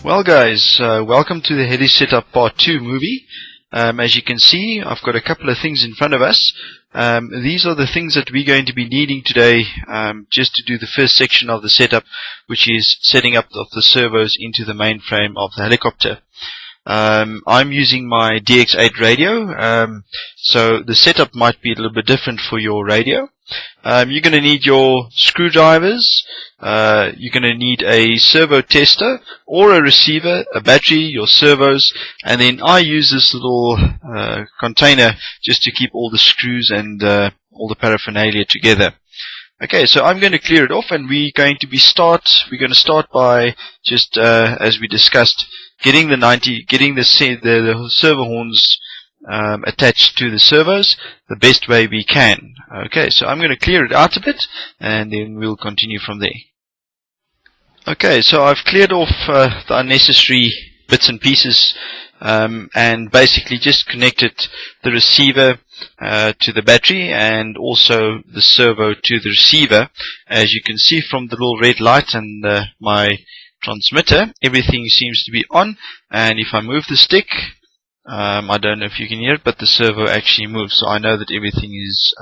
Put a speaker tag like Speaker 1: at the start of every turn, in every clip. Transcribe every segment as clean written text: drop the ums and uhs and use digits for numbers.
Speaker 1: Well guys, welcome to the Heli Setup Part 2 movie. As you can see, I've got a couple of things in front of us. These are the things that we're going to be needing today just to do the first section of the setup, which is setting up of the servos into the mainframe of the helicopter. I'm using my DX8 radio, so the setup might be a little bit different for your radio. You're going to need your screwdrivers, you're going to need a servo tester or a receiver, a battery, your servos, and then I use this little container just to keep all the screws and all the paraphernalia together. Okay, so I'm going to clear it off, and we're going to start by just as we discussed, getting the servo horns attached to the servos the best way we can. Okay, so I'm going to clear it out a bit and then we'll continue from there. Okay, so I've cleared off the unnecessary bits and pieces and basically just connected the receiver to the battery and also the servo to the receiver. As you can see from the little red light and my transmitter, everything seems to be on, and if I move the stick, I don't know if you can hear it, but the servo actually moves, so I know that everything is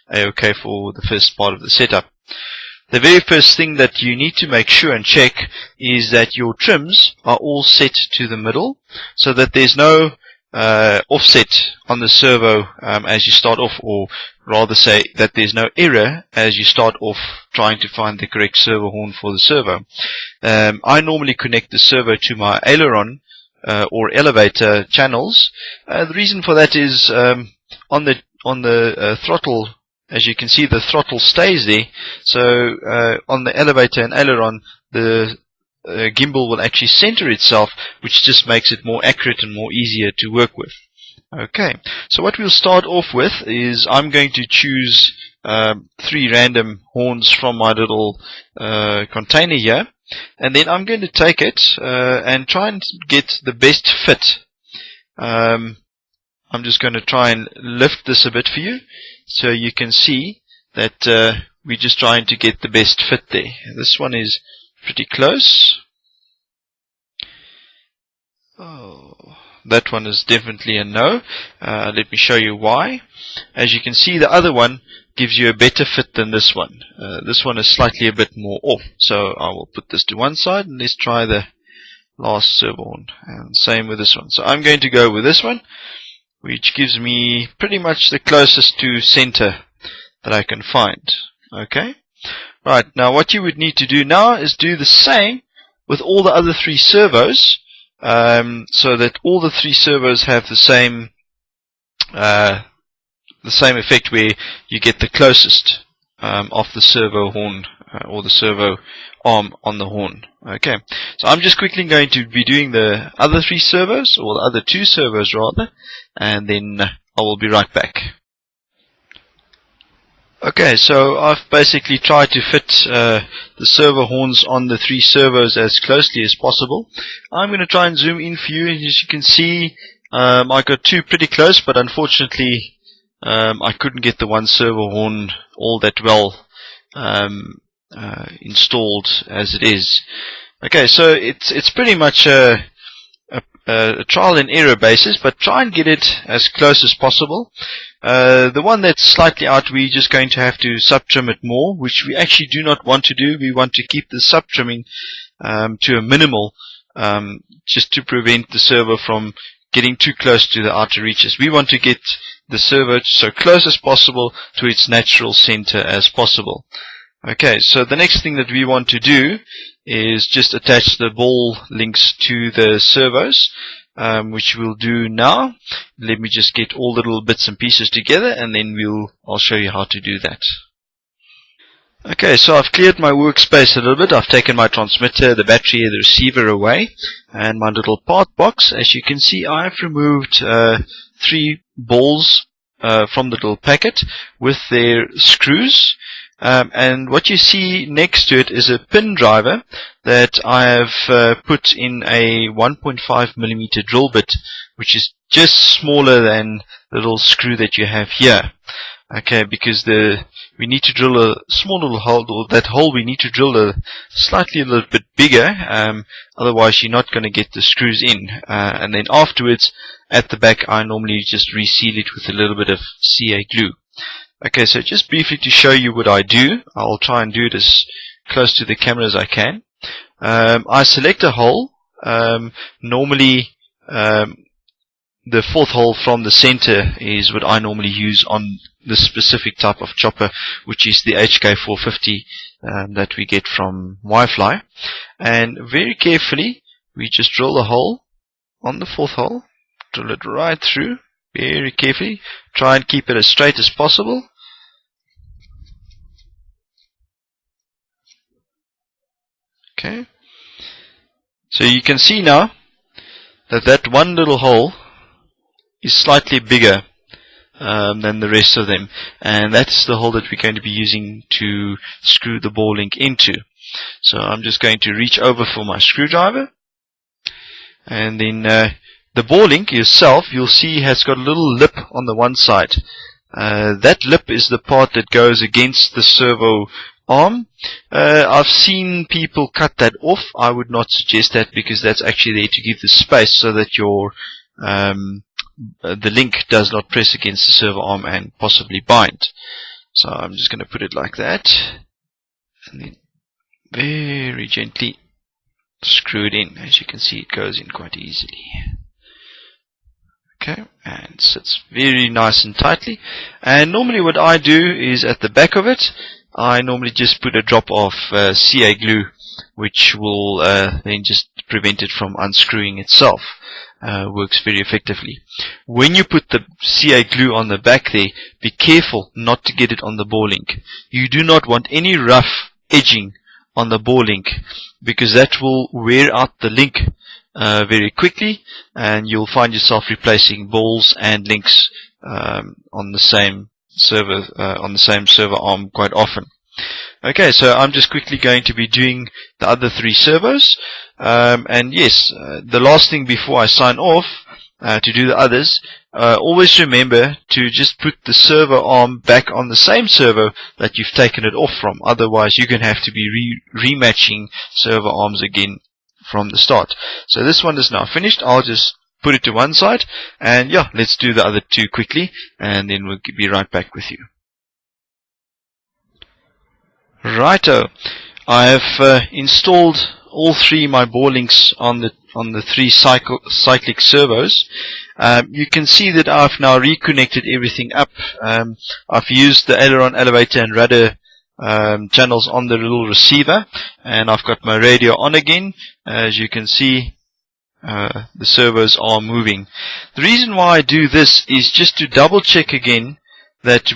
Speaker 1: a-okay for the first part of the setup. The very first thing that you need to make sure and check is that your trims are all set to the middle, so that there's no offset on the servo as you start off, or rather say that there's no error as you start off trying to find the correct servo horn for the servo. I normally connect the servo to my aileron or elevator channels. The reason for that is on the throttle, as you can see, the throttle stays there, so on the elevator and aileron the gimbal will actually center itself, which just makes it more accurate and more easier to work with. Okay, so what we'll start off with is I'm going to choose 3 random horns from my little container here, and then I'm going to take it and try and get the best fit. I'm just going to try and lift this a bit for you so you can see that we're just trying to get the best fit there. This one is pretty close. Oh, that one is definitely a no. Let me show you why. As you can see, the other one gives you a better fit than this one. This one is slightly a bit more off, so I will put this to one side and let's try the last servo horn, and same with this one. So I'm going to go with this one, which gives me pretty much the closest to center that I can find. Okay, right, now what you would need to do now is do the same with all the other 3 servos, so that all the 3 servos have the same effect, where you get the closest of the servo horn or the servo arm on the horn. Okay, so I'm just quickly going to be doing the other 3 servos, or the other 2 servos rather, and then I will be right back. Okay, so I've basically tried to fit the servo horns on the 3 servos as closely as possible. I'm going to try and zoom in for you, and as you can see, I got 2 pretty close, but unfortunately I couldn't get the one servo horn all that well installed as it is. Okay, so it's pretty much a trial and error basis, but try and get it as close as possible. The one that's slightly out, we're just going to have to sub-trim it more, which we actually do not want to do. We want to keep the sub-trimming to a minimal, just to prevent the servo from getting too close to the outer reaches. We want to get the servo so close as possible to its natural center as possible. Okay, so the next thing that we want to do is just attach the ball links to the servos, which we'll do now. Let me just get all the little bits and pieces together, and then I'll show you how to do that. Okay, so I've cleared my workspace a little bit. I've taken my transmitter, the battery, the receiver away, and my little part box. As you can see, I've removed 3 balls from the little packet with their screws. And what you see next to it is a pin driver that I have put in a 1.5mm drill bit, which is just smaller than the little screw that you have here. Okay, because we need to drill a small little hole, or that hole we need to drill a little bit bigger, otherwise you're not going to get the screws in. And then afterwards, at the back, I normally just reseal it with a little bit of CA glue. Okay, so just briefly to show you what I do, I'll try and do it as close to the camera as I can. I select a hole, normally the fourth hole from the center is what I normally use on the specific type of chopper, which is the HK450 that we get from Wi-Fi. And very carefully, we just drill a hole on the fourth hole, drill it right through, very carefully, try and keep it as straight as possible. Okay, so you can see now that one little hole is slightly bigger than the rest of them, and that's the hole that we're going to be using to screw the ball link into. So I'm just going to reach over for my screwdriver, and then the ball link itself, you'll see, has got a little lip on the one side. That lip is the part that goes against the servo arm. I've seen people cut that off. I would not suggest that, because that's actually there to give the space so that your the link does not press against the servo arm and possibly bind. So I'm just going to put it like that, and then very gently screw it in. As you can see, it goes in quite easily. Okay, and sits very nice and tightly. And normally what I do is at the back of it, I normally just put a drop of CA glue, which will then just prevent it from unscrewing itself. Works very effectively. When you put the CA glue on the back there, be careful not to get it on the ball link. You do not want any rough edging on the ball link, because that will wear out the link very quickly, and you'll find yourself replacing balls and links on the same servo arm quite often. Okay, so I'm just quickly going to be doing the other three servos. And yes, the last thing before I sign off to do the others, always remember to just put the servo arm back on the same servo that you've taken it off from. Otherwise, you're going to have to be rematching servo arms again from the start. So this one is now finished. I'll just put it to one side, and yeah, let's do the other two quickly, and then we'll be right back with you. Righto, I have installed all three my ball links on the three cyclic servos. You can see that I've now reconnected everything up. I've used the aileron, elevator and rudder channels on the little receiver, and I've got my radio on again. As you can see, the servos are moving. The reason why I do this is just to double check again that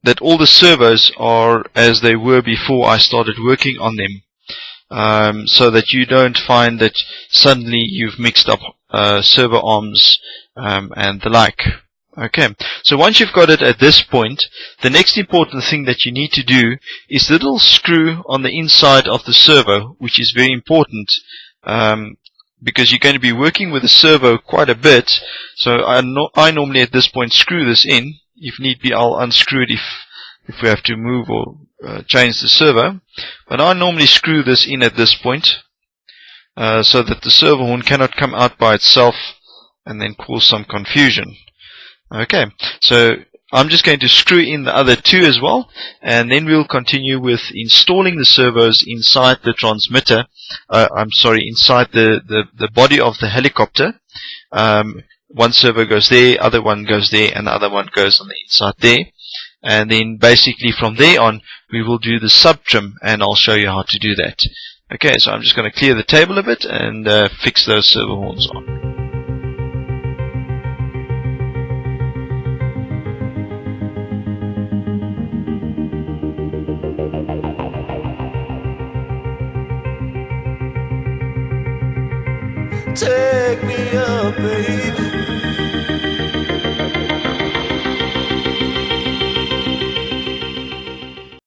Speaker 1: that all the servos are as they were before I started working on them, so that you don't find that suddenly you've mixed up servo arms and the like. Okay, so once you've got it at this point, the next important thing that you need to do is the little screw on the inside of the servo, which is very important, because you're going to be working with the servo quite a bit. So I normally at this point screw this in. If need be, I'll unscrew it if we have to move or change the servo. But I normally screw this in at this point, so that the servo horn cannot come out by itself and then cause some confusion. Okay, so I'm just going to screw in the other two as well, and then we'll continue with installing the servos inside the transmitter. Inside the body of the helicopter. One servo goes there, other one goes there, and the other one goes on the inside there. And then basically from there on, we will do the sub trim, and I'll show you how to do that. Okay, so I'm just going to clear the table a bit and fix those servo horns on.
Speaker 2: Take me up